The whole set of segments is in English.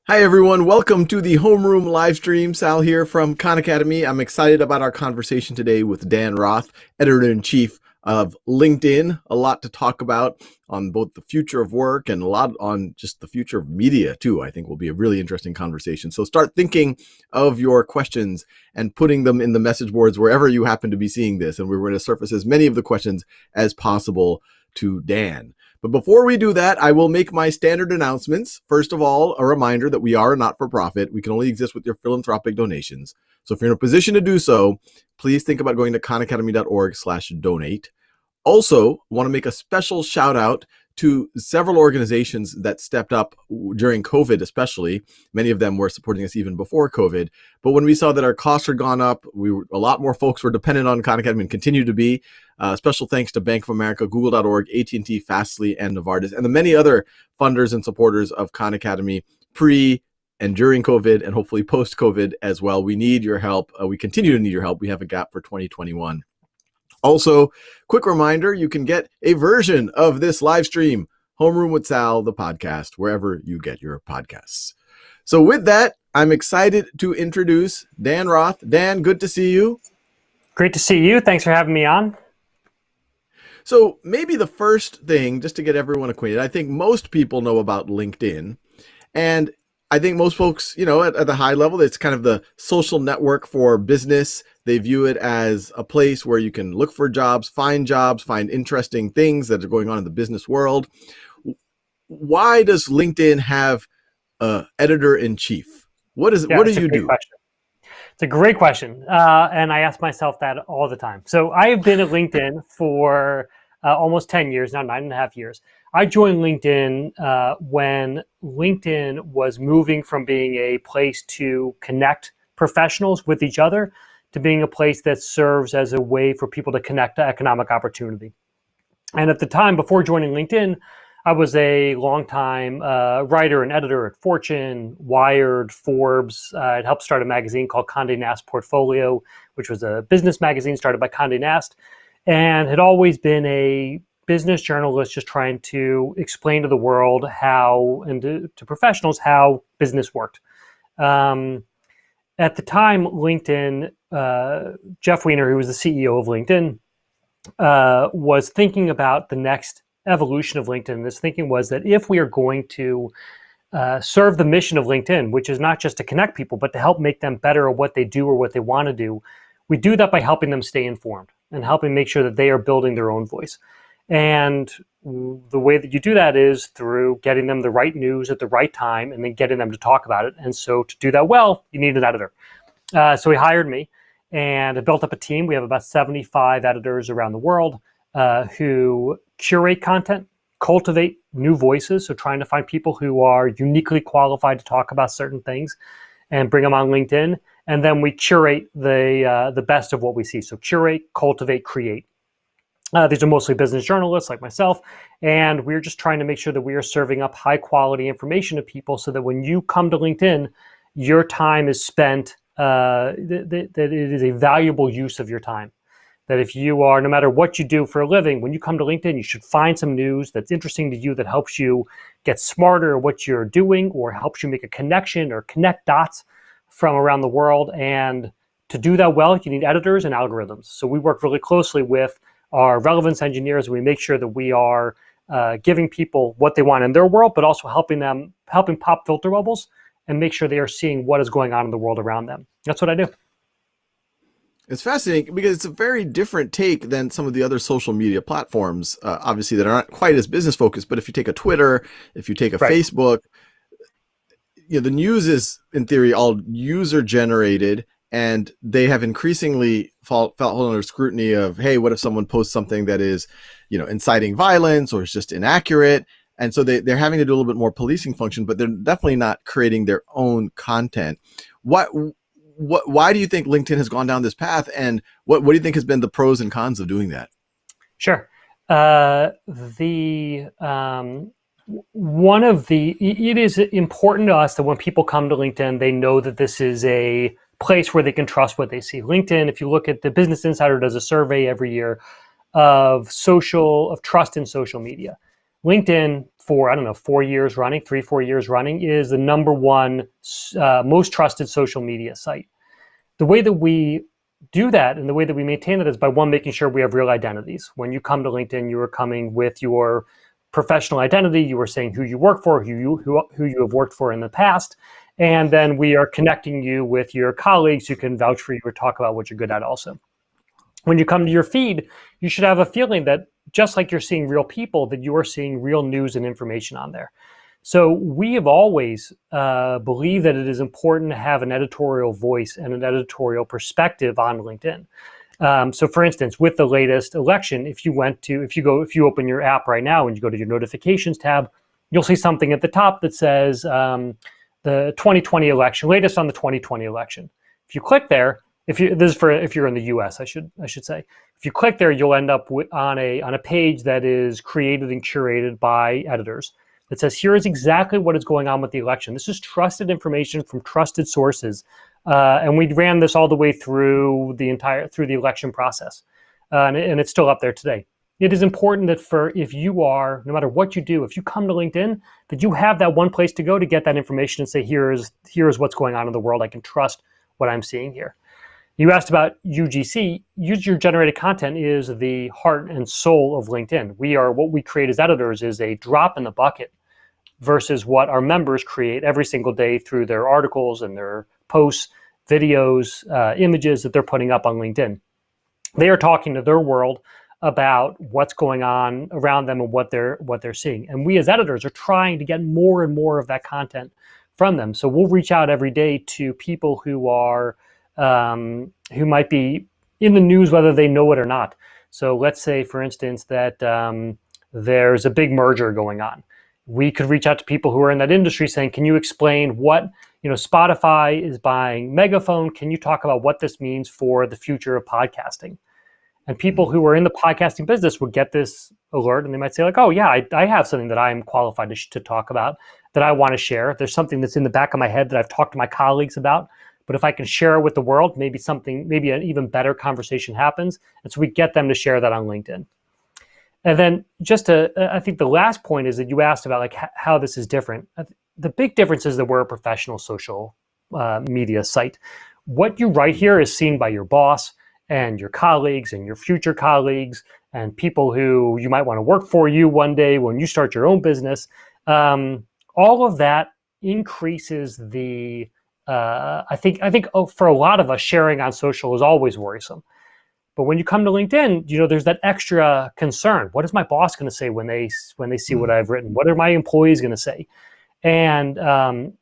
Hi, everyone. Welcome to the Homeroom live stream. Sal here from Khan Academy. I'm excited about our conversation today with Dan Roth, editor-in-chief of LinkedIn. A lot to talk about on both the future of work and a lot on just the future of media, too. I think will be a really interesting conversation. So start thinking of your questions and putting them in the message boards wherever you happen to be seeing this. And we're going to surface as many of the questions as possible to Dan. But before we do that, I will make my standard announcements. First of all, a reminder that we are a not-for-profit. We can only exist with your philanthropic donations. So if you're in a position to do so, please think about going to khanacademy.org/donate. Also, want to make a special shout out to several organizations that stepped up during COVID, especially. Many of them were supporting us even before COVID. But when we saw that our costs had gone up, a lot more folks were dependent on Khan Academy and continue to be. Special thanks to Bank of America, Google.org, AT&T, Fastly, and Novartis, and the many other funders and supporters of Khan Academy pre and during COVID and hopefully post-COVID as well. We need your help. We continue to need your help. We have a gap for 2021. Also, quick reminder, you can get a version of this live stream, Homeroom with Sal, the podcast, wherever you get your podcasts. So with that, I'm excited to introduce Dan Roth. Dan, good to see you. Great to see you. Thanks for having me on. So maybe the first thing, just to get everyone acquainted, I think most people know about LinkedIn. And I think most folks, at the high level, it's kind of the social network for business. They view it as a place where you can look for jobs, find interesting things that are going on in the business world. Why does LinkedIn have an editor-in-chief? What do you do? It's a great question. And I ask myself that all the time. So I have been at LinkedIn for almost 10 years now, 9.5 years. I joined LinkedIn when LinkedIn was moving from being a place to connect professionals with each other to being a place that serves as a way for people to connect to economic opportunity. And at the time, before joining LinkedIn, I was a longtime writer and editor at Fortune, Wired, Forbes. I'd helped start a magazine called Condé Nast Portfolio, which was a business magazine started by Condé Nast, and had always been a business journalist just trying to explain to the world how, and to professionals, how business worked. At the time, LinkedIn, Jeff Weiner, who was the CEO of LinkedIn, was thinking about the next evolution of LinkedIn. And this thinking was that if we are going to serve the mission of LinkedIn, which is not just to connect people, but to help make them better at what they do or what they want to do, we do that by helping them stay informed and helping make sure that they are building their own voice. And the way that you do that is through getting them the right news at the right time and then getting them to talk about it. And so to do that well, you need an editor. So he hired me and I built up a team. We have about 75 editors around the world who curate content, cultivate new voices. So trying to find people who are uniquely qualified to talk about certain things and bring them on LinkedIn. And then we curate the best of what we see. So curate, cultivate, create. These are mostly business journalists like myself, and we're just trying to make sure that we are serving up high quality information to people so that when you come to LinkedIn, your time is spent, that it is a valuable use of your time. That if you are, no matter what you do for a living, when you come to LinkedIn, you should find some news that's interesting to you that helps you get smarter at what you're doing or helps you make a connection or connect dots from around the world. And to do that well, you need editors and algorithms. So we work really closely with our relevance engineers. We make sure that we are giving people what they want in their world, but also helping pop filter bubbles and make sure they are seeing what is going on in the world around them. That's what I do. It's fascinating because it's a very different take than some of the other social media platforms, obviously, that aren't quite as business focused. But if you take a Twitter, if you take a Facebook, the news is, in theory, all user generated. And they have increasingly felt under scrutiny of, hey, what if someone posts something that is, inciting violence or is just inaccurate? And so they're having to do a little bit more policing function, but they're definitely not creating their own content. Why do you think LinkedIn has gone down this path? And what do you think has been the pros and cons of doing that? Sure. It is important to us that when people come to LinkedIn, they know that this is a place where they can trust what they see. LinkedIn, if you look at the Business Insider does a survey every year of trust in social media. LinkedIn for, I don't know, 4 years running, 4 years running, is the number one most trusted social media site. The way that we do that and the way that we maintain that is by, one, making sure we have real identities. When you come to LinkedIn, you are coming with your professional identity. You are saying who you work for, who you have worked for in the past. And then we are connecting you with your colleagues who can vouch for you or talk about what you're good at also. When you come to your feed, you should have a feeling that just like you're seeing real people, that you are seeing real news and information on there. So we have always believed that it is important to have an editorial voice and an editorial perspective on LinkedIn. So for instance, with the latest election, if you open your app right now and you go to your notifications tab, you'll see something at the top that says the 2020 election, latest on the 2020 election. If you click there, if you're in the US, I should say, if you click there, you'll end up on a page that is created and curated by editors that says, here is exactly what is going on with the election. This is trusted information from trusted sources. And we ran this all the way through the election process. And it's still up there today. It is important that no matter what you do, if you come to LinkedIn, that you have that one place to go to get that information and say, here is what's going on in the world. I can trust what I'm seeing here. You asked about UGC. User-generated content is the heart and soul of LinkedIn. What we create as editors is a drop in the bucket versus what our members create every single day through their articles and their posts, videos, images that they're putting up on LinkedIn. They are talking to their world about what's going on around them and what they're seeing. And we as editors are trying to get more and more of that content from them. So we'll reach out every day to people who might be in the news, whether they know it or not. So let's say, for instance, that there's a big merger going on. We could reach out to people who are in that industry saying, can you explain what, Spotify is buying Megaphone. Can you talk about what this means for the future of podcasting? And people who are in the podcasting business would get this alert and they might say like, oh yeah, I have something that I'm qualified to talk about that I want to share. There's something that's in the back of my head that I've talked to my colleagues about. But if I can share it with the world, maybe an even better conversation happens. And so we get them to share that on LinkedIn. And then I think the last point is that you asked about like how this is different. The big difference is that we're a professional social media site. What you write here is seen by your boss and your colleagues and your future colleagues and people who you might want to work for you one day when you start your own business. All of that increases the I think for a lot of us, sharing on social is always worrisome. But when you come to LinkedIn, there's that extra concern. What is my boss going to say when they see what I've written? What are my employees going to say? And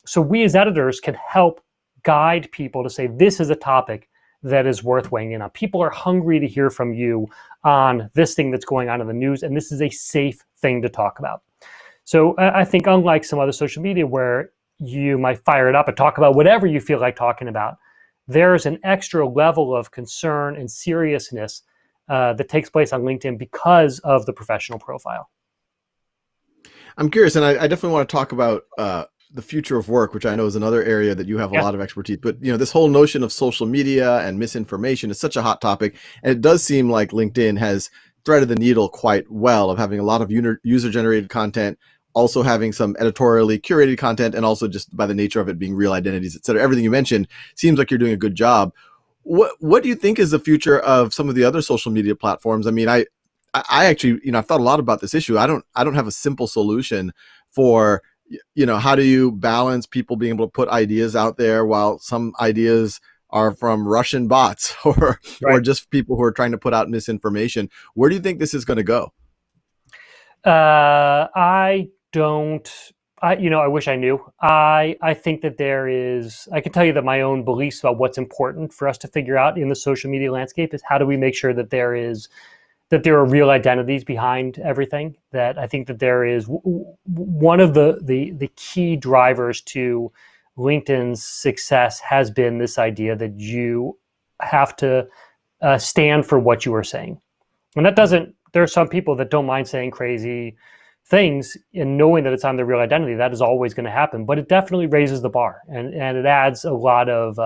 so we as editors can help guide people to say, this is a topic that is worth weighing in on. People are hungry to hear from you on this thing that's going on in the news, and this is a safe thing to talk about. So I think unlike some other social media where you might fire it up and talk about whatever you feel like talking about, there's an extra level of concern and seriousness that takes place on LinkedIn because of the professional profile. I'm curious, and I definitely want to talk about the future of work, which I know is another area that you have a lot of expertise. But this whole notion of social media and misinformation is such a hot topic, and it does seem like LinkedIn has threaded the needle quite well of having a lot of user-generated content, also having some editorially curated content, and also just by the nature of it being real identities, et cetera. Everything you mentioned seems like you're doing a good job. What do you think is the future of some of the other social media platforms? I mean, I actually, I've thought a lot about this issue. I don't have a simple solution for, how do you balance people being able to put ideas out there while some ideas are from Russian bots or just people who are trying to put out misinformation. Where do you think this is going to go? I wish I knew. I think that I can tell you that my own beliefs about what's important for us to figure out in the social media landscape is how do we make sure that there are real identities behind everything. That I think that there is one of the key drivers to LinkedIn's success has been this idea that you have to stand for what you are saying. And there are some people that don't mind saying crazy things and knowing that it's on their real identity. That is always going to happen, but it definitely raises the bar and it adds a lot of,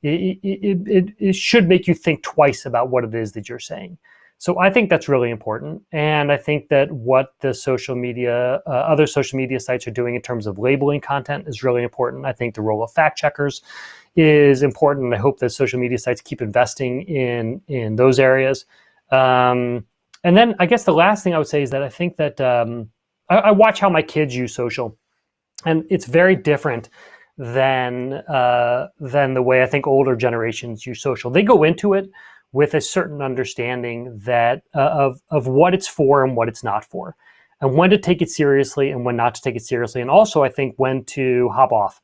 it should make you think twice about what it is that you're saying. So I think that's really important. And I think that what the other social media sites are doing in terms of labeling content is really important. I think the role of fact checkers is important. I hope that social media sites keep investing in those areas. And then I guess the last thing I would say is that I think that I watch how my kids use social, and it's very different than the way I think older generations use social. They go into it with a certain understanding that of what it's for and what it's not for, and when to take it seriously and when not to take it seriously, and also I think when to hop off.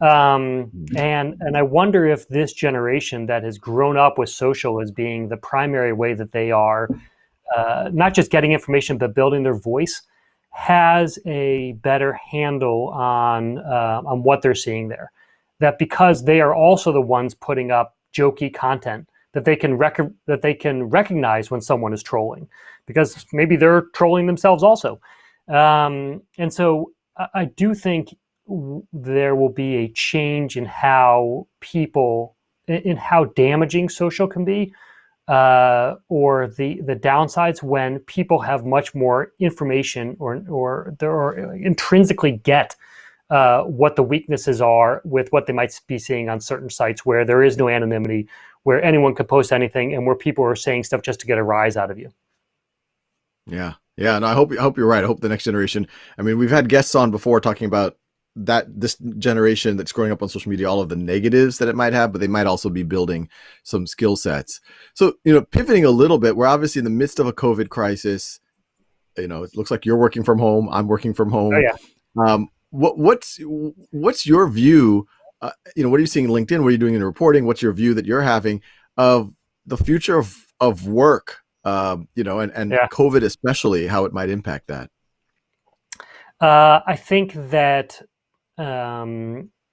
And I wonder if this generation that has grown up with social as being the primary way that they are not just getting information but building their voice has a better handle on what they're seeing there. That because they are also the ones putting up jokey content, that they can recognize when someone is trolling, because maybe they're trolling themselves also. And so I do think there will be a change in how damaging social can be, or the downsides when people have much more information or they're intrinsically get what the weaknesses are with what they might be seeing on certain sites where there is no anonymity, where anyone can post anything, and where people are saying stuff just to get a rise out of you. Yeah. Yeah. And I hope you're right. I hope the next generation, I mean, we've had guests on before talking about this generation that's growing up on social media, all of the negatives that it might have, but they might also be building some skill sets. So, pivoting a little bit, we're obviously in the midst of a COVID crisis. It looks like you're working from home. I'm working from Oh home. yeah. What's your view? What are you seeing in LinkedIn? What are you doing in reporting? What's your view that you're having of the future of work? And Yeah. COVID especially, how it might impact that. I think that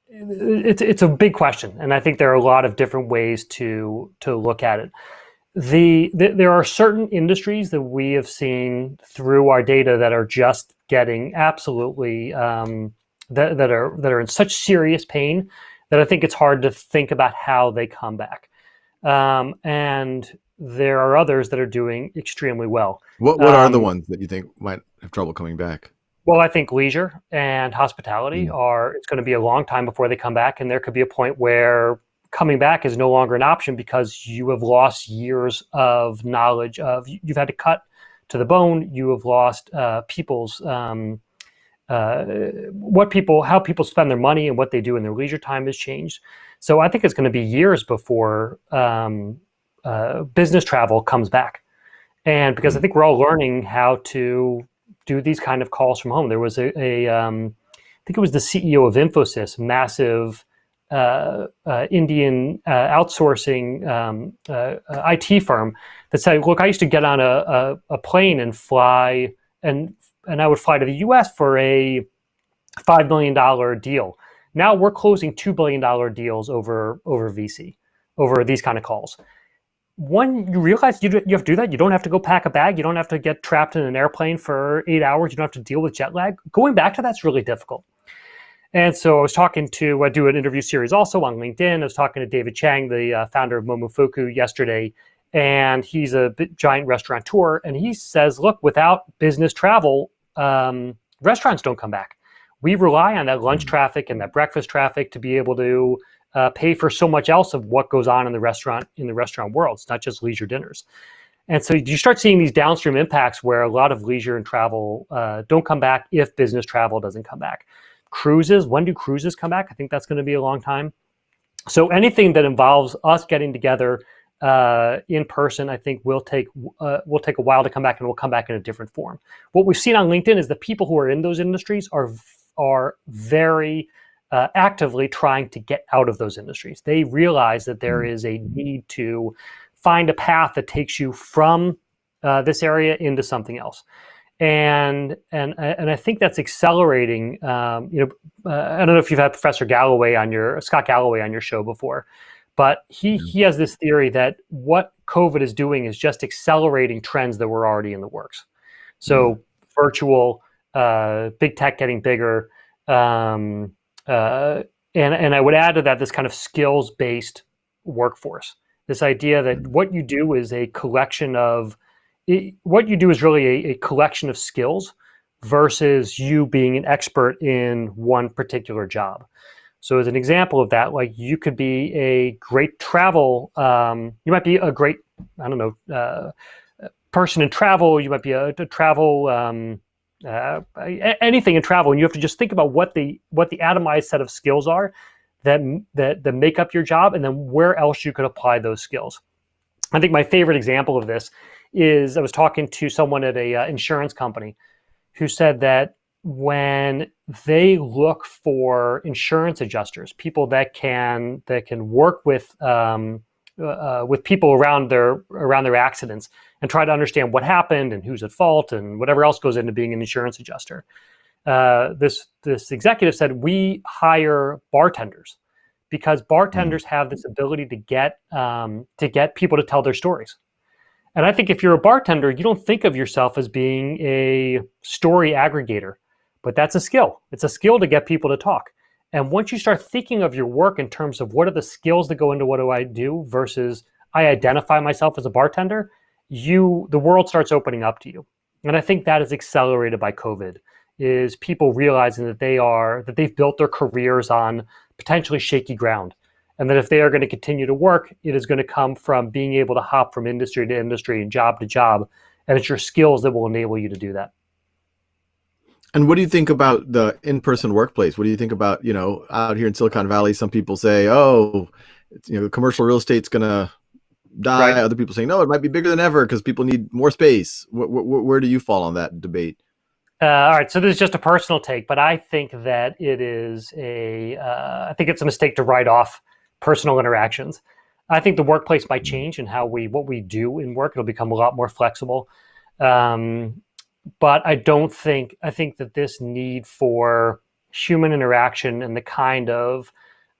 it's a big question, and I think there are a lot of different ways to look at it. There are certain industries that we have seen through our data that are just getting absolutely that are in such serious pain that I think it's hard to think about how they come back. And there are others that are doing extremely well. What are the ones that you think might have trouble coming back? Well, I think leisure and hospitality it's going to be a long time before they come back. And there could be a point where coming back is no longer an option because you have lost years of knowledge you've had to cut to the bone. You have lost people's, how people spend their money and what they do in their leisure time has changed. So I think it's going to be years before business travel comes back. And because I think we're all learning how to do these kind of calls from home. There was I think it was the CEO of Infosys, massive Indian outsourcing IT firm, that said, look, I used to get on a plane and fly, and I would fly to the US for a $5 million deal. Now we're closing $2 billion deals over VC, over these kind of calls. When you realize you have to do that, you don't have to go pack a bag. You don't have to get trapped in an airplane for 8 hours. You don't have to deal with jet lag. Going back to that's really difficult. And so I do an interview series also on LinkedIn. I was talking to David Chang, the founder of Momofuku, yesterday, and he's a giant restaurateur. And he says, look, without business travel, restaurants don't come back. We rely on that lunch traffic and that breakfast traffic to be able to pay for so much else of what goes on in the restaurant world. It's not just leisure dinners. And so you start seeing these downstream impacts where a lot of leisure and travel don't come back if business travel doesn't come back. Cruises, when do cruises come back? I think that's going to be a long time. So anything that involves us getting together in person, I think will take a while to come back, and will come back in a different form. What we've seen on LinkedIn is the people who are in those industries are very actively trying to get out of those industries. They realize that there is a need to find a path that takes you from this area into something else. And I think that's accelerating. I don't know if you've had Scott Galloway on your show before, but he has this theory that what COVID is doing is just accelerating trends that were already in the works. So virtual, big tech getting bigger, and I would add to that this kind of skills-based workforce. This idea that what you do is a collection of what you do is really a collection of skills versus you being an expert in one particular job. So as an example of that, like you could be a great travel, you might be a great, I don't know, person in travel. You might be a travel, anything in travel, and you have to just think about what the atomized set of skills are that make up your job, and then where else you could apply those skills. I think my favorite example of this is I was talking to someone at a insurance company who said that when they look for insurance adjusters, people that can work with people around their accidents and try to understand what happened and who's at fault and whatever else goes into being an insurance adjuster. This executive said, we hire bartenders because bartenders have this ability to get people to tell their stories. And I think if you're a bartender, you don't think of yourself as being a story aggregator, but that's a skill. It's a skill to get people to talk. And once you start thinking of your work in terms of what are the skills that go into what do I do versus I identify myself as a bartender, the world starts opening up to you. And I think that is accelerated by COVID, is people realizing that they've built their careers on potentially shaky ground. And that if they are going to continue to work, it is going to come from being able to hop from industry to industry and job to job. And it's your skills that will enable you to do that. And what do you think about the in-person workplace? What do you think about, out here in Silicon Valley, some people say, oh, commercial real estate's going to die. Right. Other people saying, no, it might be bigger than ever because people need more space. Where do you fall on that debate? All right. So this is just a personal take, but I think that I think it's a mistake to write off personal interactions. I think the workplace might change and what we do in work. It'll become a lot more flexible. But I think that this need for human interaction and the kind of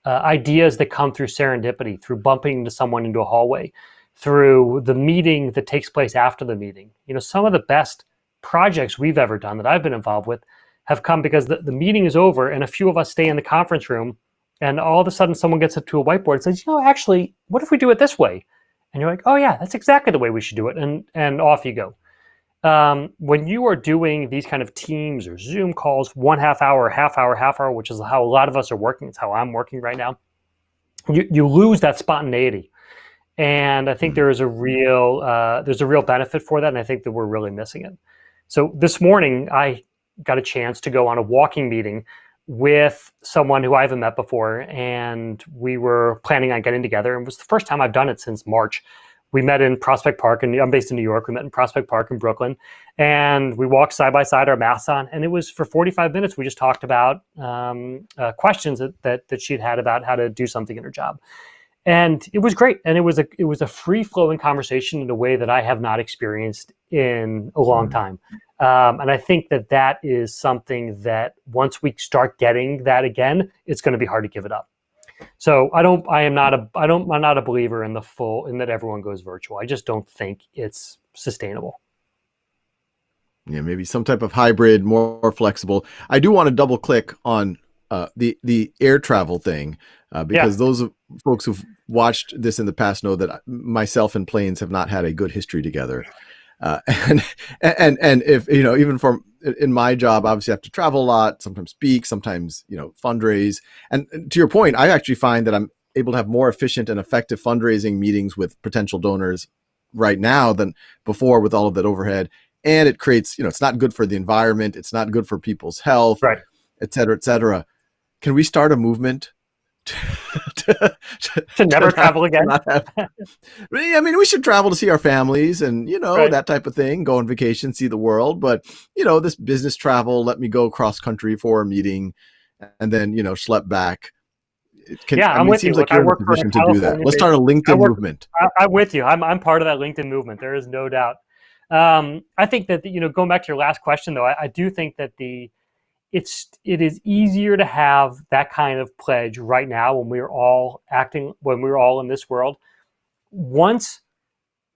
ideas that come through serendipity, through bumping into someone into a hallway, through the meeting that takes place after the meeting. Some of the best projects we've ever done that I've been involved with have come because the meeting is over and a few of us stay in the conference room. And all of a sudden someone gets up to a whiteboard and says, actually, what if we do it this way? And you're like, oh yeah, that's exactly the way we should do it. And off you go. When you are doing these kind of Teams or Zoom calls, 1 half hour, which is how a lot of us are working. It's how I'm working right now. You lose that spontaneity. And I think there's a real benefit for that. And I think that we're really missing it. So this morning I got a chance to go on a walking meeting with someone who I haven't met before, and we were planning on getting together. And it was the first time I've done it since March. We met in Prospect Park, and I'm based in New York. We met in Prospect Park in Brooklyn, and we walked side by side, our masks on, and it was for 45 minutes. We just talked about questions that she'd had about how to do something in her job, and it was great. And it was a free flowing conversation in a way that I have not experienced in a long time. And I think that is something that once we start getting that again, it's going to be hard to give it up. So I'm not a believer in that everyone goes virtual. I just don't think it's sustainable. Yeah, maybe some type of hybrid, more flexible. I do want to double click on the air travel thing because those folks who've watched this in the past know that myself and planes have not had a good history together. And if, even in my job, obviously I have to travel a lot, sometimes speak, sometimes, fundraise. And to your point, I actually find that I'm able to have more efficient and effective fundraising meetings with potential donors right now than before with all of that overhead. And it creates, it's not good for the environment. It's not good for people's health, right, et cetera, et cetera. Can we start a movement to never travel again? I mean, we should travel to see our families and, right, that type of thing, go on vacation, see the world. But, this business travel, let me go cross country for a meeting and then, schlep back. I'm with you. It seems like you're in a position to do that. Let's start a LinkedIn movement. I'm with you. I'm part of that LinkedIn movement. There is no doubt. I think that, going back to your last question, though, I do think that it is easier to have that kind of pledge right now when we're all in this world. Once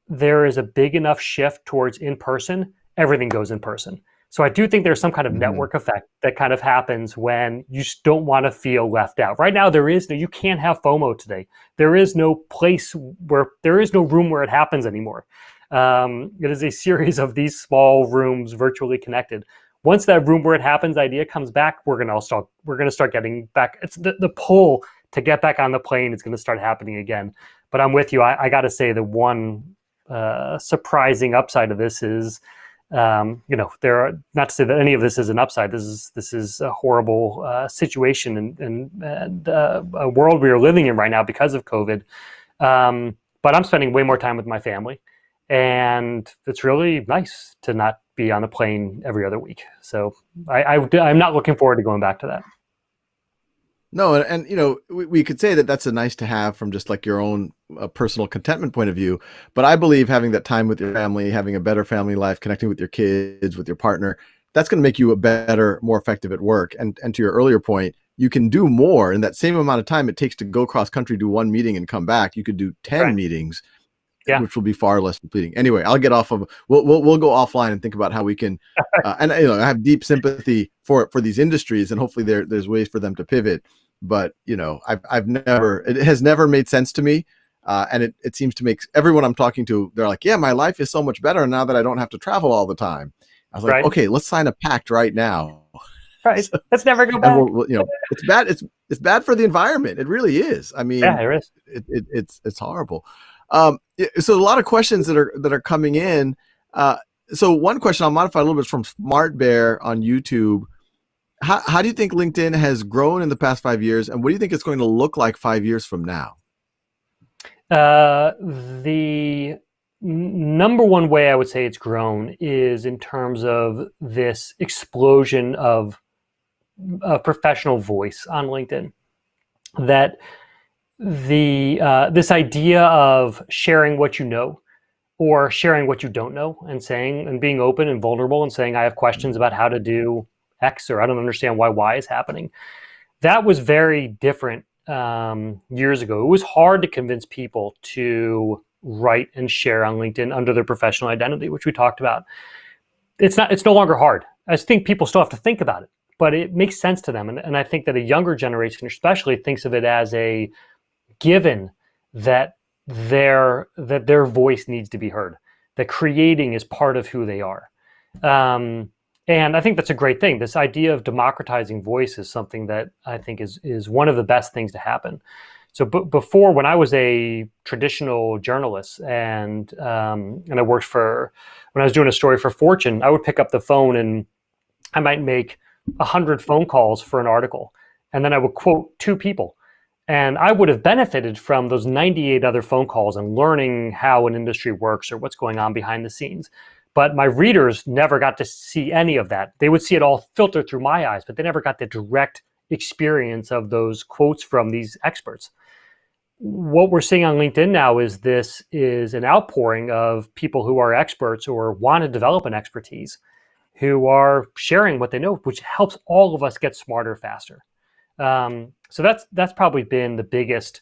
there is a big enough shift towards in-person, everything goes in person. So I do think there's some kind of network effect that kind of happens when you just don't want to feel left out. Right now, you can't have FOMO today. There is no room where it happens anymore. It is a series of these small rooms virtually connected. Once that room where it happens idea comes back, we're gonna start getting back. It's the pull to get back on the plane is going to start happening again. But I'm with you. I got to say the one surprising upside of this is, there are, not to say that any of this is an upside. This is a horrible situation and a world we are living in right now because of COVID. But I'm spending way more time with my family, and it's really nice to not be on a plane every other week. So I'm not looking forward to going back to that. No, and we could say that that's a nice to have from just like your own personal contentment point of view. But I believe having that time with your family, having a better family life, connecting with your kids, with your partner, that's going to make you a better, more effective at work. And to your earlier point, you can do more in that same amount of time it takes to go cross country, do one meeting and come back. You could do 10 Right. meetings, Yeah. which will be far less depleting. Anyway, I'll get off of. We'll go offline and think about how we can. And I have deep sympathy for these industries, and hopefully there's ways for them to pivot. But it has never made sense to me, and it seems to make everyone I'm talking to, they're like, yeah, my life is so much better now that I don't have to travel all the time. I was like, Right. okay, let's sign a pact right now. Right. So, Let's never go and back. it's bad. It's bad for the environment. It really is. I mean, Yeah, there is. it's horrible. So a lot of questions that are coming in. So one question I'll modify a little bit from Smart Bear on YouTube. How do you think LinkedIn has grown in the past 5 years, and what do you think it's going to look like 5 years from now? The number one way I would say it's grown is in terms of this explosion of professional voice on LinkedIn. That this idea of sharing what you know or sharing what you don't know and saying and being open and vulnerable and saying I have questions about how to do X or I don't understand why Y is happening. That was very different years ago. It was hard to convince people to write and share on LinkedIn under their professional identity, which we talked about. It's no longer hard. I think people still have to think about it, but it makes sense to them. And I think that a younger generation especially thinks of it as a given that their voice needs to be heard, that creating is part of who they are. And I think that's a great thing. This idea of democratizing voice is something that I think is one of the best things to happen. So before, when I was a traditional journalist and I worked when I was doing a story for Fortune, I would pick up the phone and I might make 100 phone calls for an article. And then I would quote 2 people. And I would have benefited from those 98 other phone calls and learning how an industry works or what's going on behind the scenes. But my readers never got to see any of that. They would see it all filtered through my eyes, but they never got the direct experience of those quotes from these experts. What we're seeing on LinkedIn now is an outpouring of people who are experts or want to develop an expertise, who are sharing what they know, which helps all of us get smarter faster. So that's probably been the biggest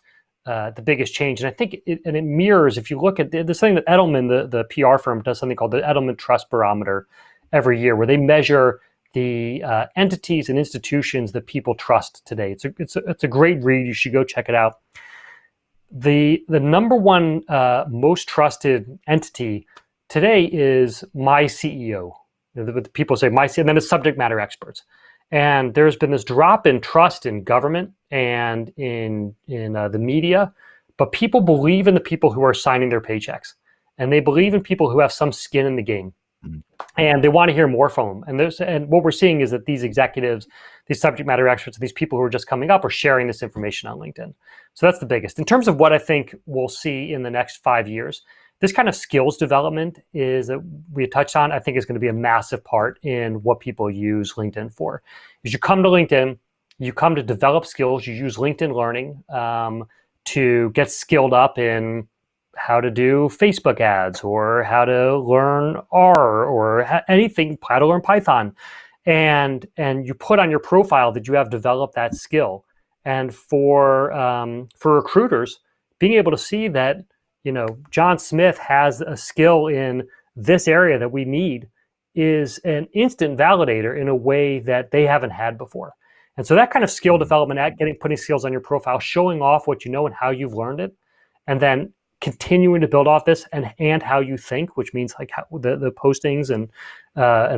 change. And I think it mirrors, if you look at this thing that Edelman, the PR firm, does something called the Edelman Trust Barometer every year, where they measure the entities and institutions that people trust today. It's a great read. You should go check it out. The number one most trusted entity today is my CEO. The people say my CEO, and then it's subject matter experts. And there's been this drop in trust in government and in the media, but people believe in the people who are signing their paychecks, and they believe in people who have some skin in the game, and they want to hear more from them. And what we're seeing is that these executives, these subject matter experts, these people who are just coming up are sharing this information on LinkedIn. So that's the biggest. In terms of what I think we'll see in the next 5 years, this kind of skills development is that we touched on, I think is going to be a massive part in what people use LinkedIn for. Is you come to LinkedIn, you come to develop skills, you use LinkedIn Learning to get skilled up in how to do Facebook ads or how to learn R or anything, how to learn Python. And you put on your profile that you have developed that skill. And for recruiters, being able to see that, John Smith has a skill in this area that we need is an instant validator in a way that they haven't had before. And so that kind of skill development, putting skills on your profile, showing off what you know and how you've learned it, and then continuing to build off this and how you think, which means like how the postings and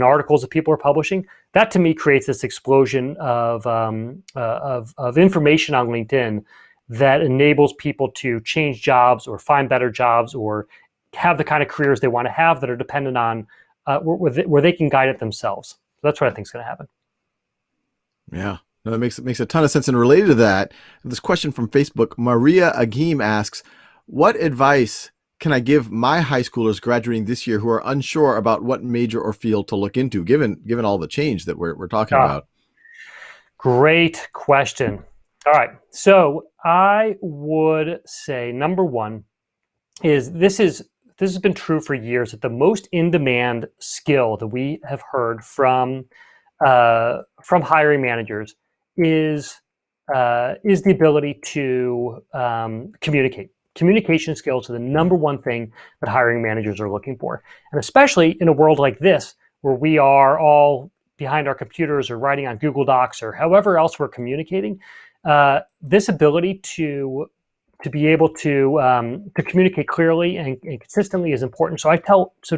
articles that people are publishing, that to me creates this explosion of information on LinkedIn that enables people to change jobs or find better jobs or have the kind of careers they want to have that are dependent on where they can guide it themselves. So that's what I think is going to happen. Yeah, no, that makes a ton of sense. And related to that, this question from Facebook, Maria Agim asks, what advice can I give my high schoolers graduating this year who are unsure about what major or field to look into, given all the change that we're talking about? Great question. All right. So I would say number one is this has been true for years, that the most in-demand skill that we have heard from hiring managers is the ability to communicate. Communication skills are the number one thing that hiring managers are looking for. And especially in a world like this, where we are all behind our computers or writing on Google Docs or however else we're communicating, this ability to be able to communicate clearly and consistently is important. So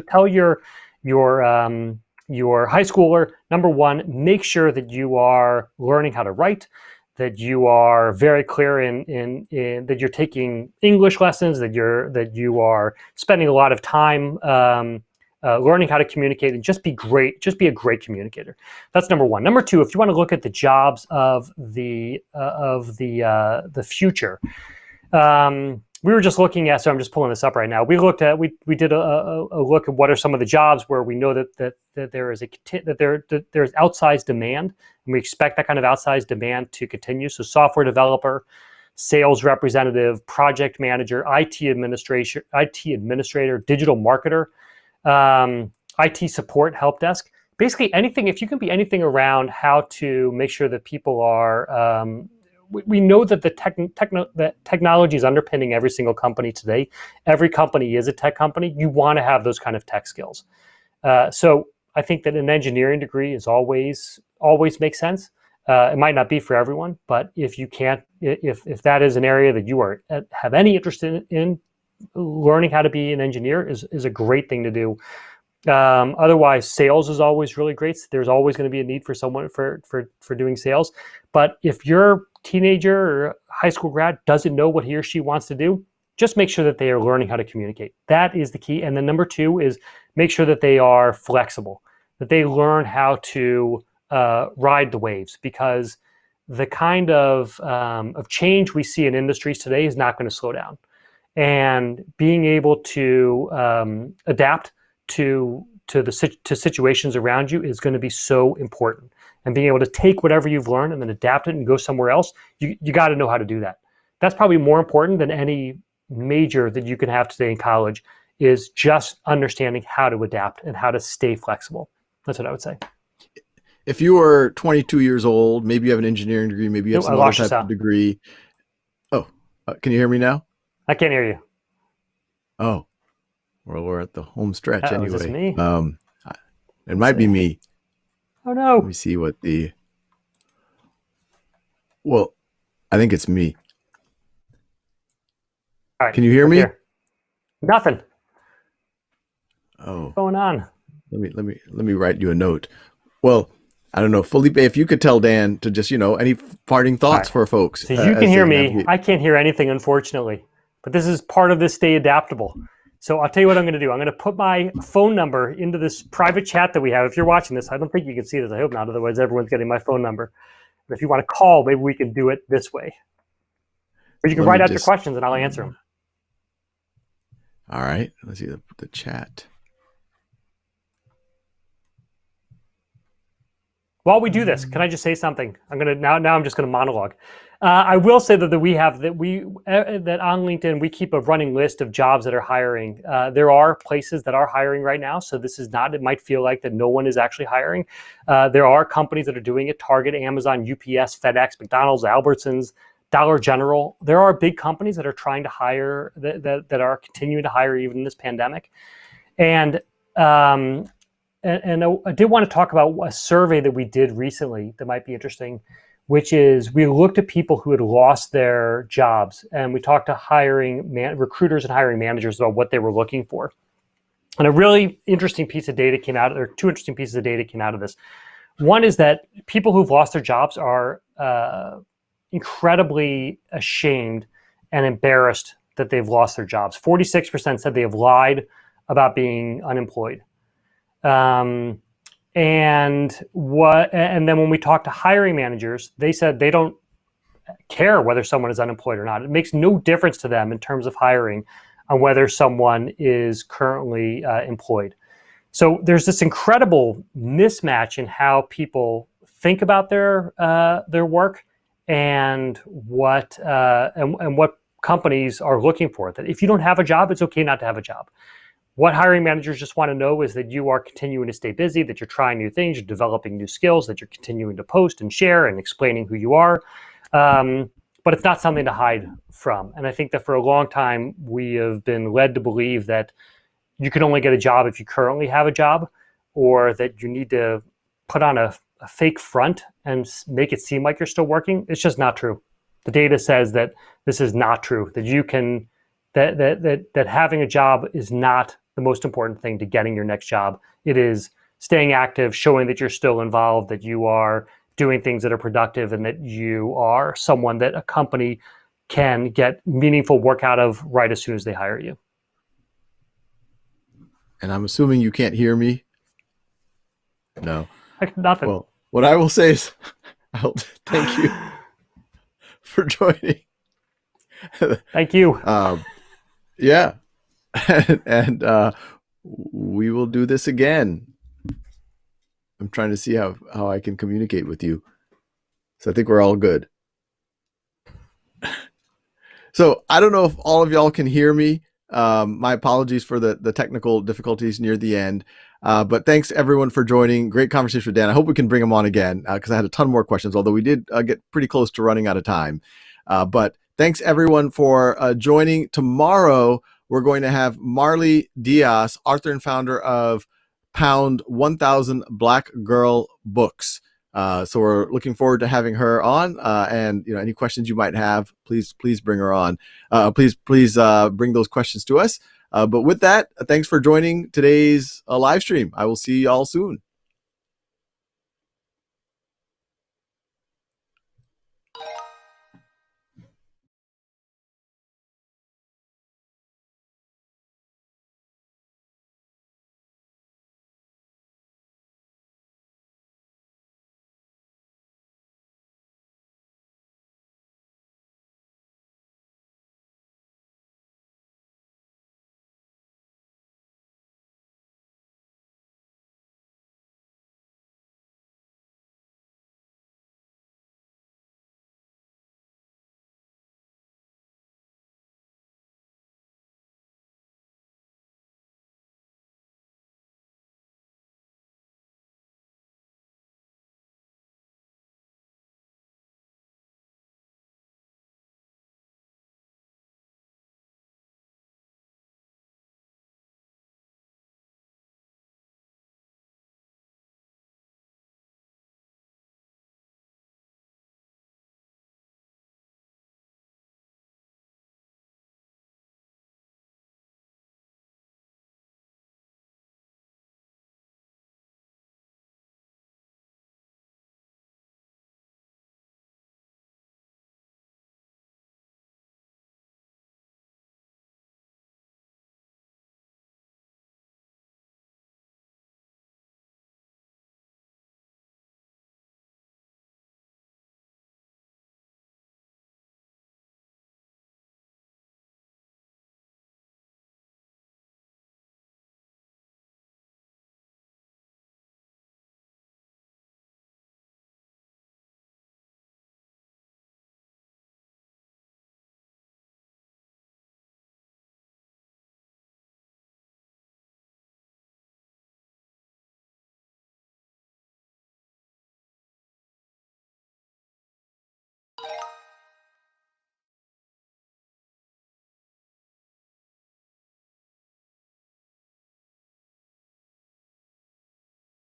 tell your high schooler, number one, make sure that you are learning how to write, that you are very clear in that you're taking English lessons, that you are spending a lot of time learning how to communicate, and just be a great communicator. That's number one. Number two, if you want to look at the jobs of the future, we were just looking at, so I'm just pulling this up right now. We did a look at what are some of the jobs where we know that there's outsized demand, and we expect that kind of outsized demand to continue. So software developer, sales representative, project manager, IT administrator, digital marketer, IT support, help desk. Basically anything, if you can be anything around how to make sure that people are, we know that the technology is underpinning every single company today. Every company is a tech company. You want to have those kind of tech skills. So I think that an engineering degree is always makes sense. It might not be for everyone, but if that is an area that you have any interest in, learning how to be an engineer is a great thing to do. Otherwise, sales is always really great. There's always going to be a need for someone for doing sales. But if your teenager or high school grad doesn't know what he or she wants to do, just make sure that they are learning how to communicate. That is the key. And then number two is make sure that they are flexible, that they learn how to ride the waves, because the kind of change we see in industries today is not going to slow down. And being able to adapt to situations around you is going to be so important. And being able to take whatever you've learned and then adapt it and go somewhere else, you got to know how to do that. That's probably more important than any major that you can have today in college, is just understanding how to adapt and how to stay flexible. That's what I would say. If you are 22 years old, maybe you have an engineering degree, maybe you have some other type of degree. Oh, can you hear me now? I can't hear you. Oh, well, we're at the home stretch anyway. Is this me? It might be me. Oh no. Let me see well, I think it's me. All right. Can you hear me? Here. Nothing. Oh. What's going on? Let me write you a note. Well, I don't know, Felipe, if you could tell Dan to just, any parting thoughts for folks. So you can hear me. I can't hear anything, unfortunately. But this is part of this Stay Adaptable. So I'll tell you what I'm going to do. I'm going to put my phone number into this private chat that we have. If you're watching this, I don't think you can see this. I hope not. Otherwise, everyone's getting my phone number. But if you want to call, maybe we can do it this way. Or you can write out your questions and I'll answer them. All right. Let's see the chat. While we do this, can I just say something? Now I'm just going to monologue. I will say that on LinkedIn we keep a running list of jobs that are hiring. There are places that are hiring right now, so this is not. It might feel like that no one is actually hiring. There are companies that are doing it: Target, Amazon, UPS, FedEx, McDonald's, Albertsons, Dollar General. There are big companies that are trying to hire, that are continuing to hire even in this pandemic. And I did want to talk about a survey that we did recently that might be interesting, which is we looked at people who had lost their jobs, and we talked to recruiters and hiring managers about what they were looking for. And a really interesting piece of data came out, or two interesting pieces of data came out of this. One is that people who've lost their jobs are incredibly ashamed and embarrassed that they've lost their jobs. 46% said they have lied about being unemployed. And then when we talk to hiring managers, they said they don't care whether someone is unemployed or not. It makes no difference to them in terms of hiring on whether someone is currently employed. So there's this incredible mismatch in how people think about their work and what companies are looking for. That if you don't have a job, it's okay not to have a job. What hiring managers just want to know is that you are continuing to stay busy, that you're trying new things, you're developing new skills, that you're continuing to post and share and explaining who you are. But it's not something to hide from. And I think that for a long time, we have been led to believe that you can only get a job if you currently have a job, or that you need to put on a fake front and make it seem like you're still working. It's just not true. The data says that this is not true, that you can, that having a job is not the most important thing to getting your next job. It is staying active, showing that you're still involved, that you are doing things that are productive, and that you are someone that a company can get meaningful work out of right as soon as they hire you. And I'm assuming you can't hear me. No. Nothing. Well, what I will say is, thank you for joining. Thank you. Yeah. and we will do this again. I'm trying to see how I can communicate with you. So I think we're all good. So I don't know if all of y'all can hear me. My apologies for the technical difficulties near the end. But thanks everyone for joining. Great conversation with Dan. I hope we can bring him on again because I had a ton more questions, although we did get pretty close to running out of time. But thanks everyone for joining. Tomorrow, we're going to have Marley Diaz, author and founder of Pound 1000 Black Girl Books. So we're looking forward to having her on. And any questions you might have, please bring her on. Please bring those questions to us. But with that, thanks for joining today's live stream. I will see you all soon.